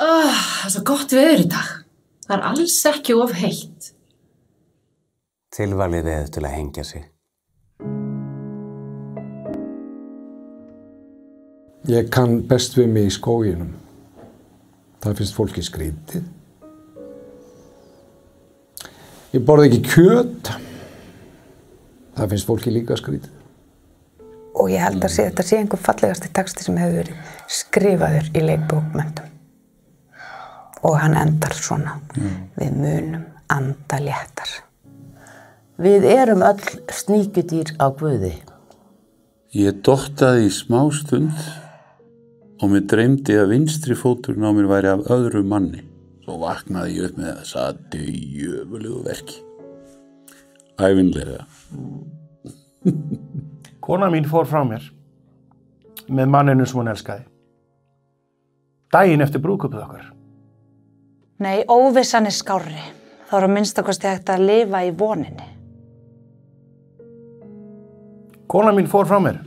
Það svo gott veður í dag. Það alls ekki of heitt. Tilvalið veður til að hengja sig. Ég kann best við mig í skóginum. Það finnst fólki skrítið. Ég borða ekki kjöt. Það finnst fólki líka skrítið. Og ég held að þetta sé einhver fallegasti texti sem hefur verið skrifaður í leikbókmenntum. Og hann endar svona. Við munum anda léttar. Við erum öll sníkjudýr á Guði. Ég dottaði í smástund og mér dreymdi að vinstri fóturinn á mér væri af öðru manni. Svo vaknaði ég upp með þessa djöfulegu verki. Ævinlega. Kona mín fór frá mér með manninu sem hún elskaði. Daginn eftir brúðkaupið okkar. Nei, óvissan er skárri. Þá er að minnstakosti hægt að lifa í voninni. Kona mín fór frá mér.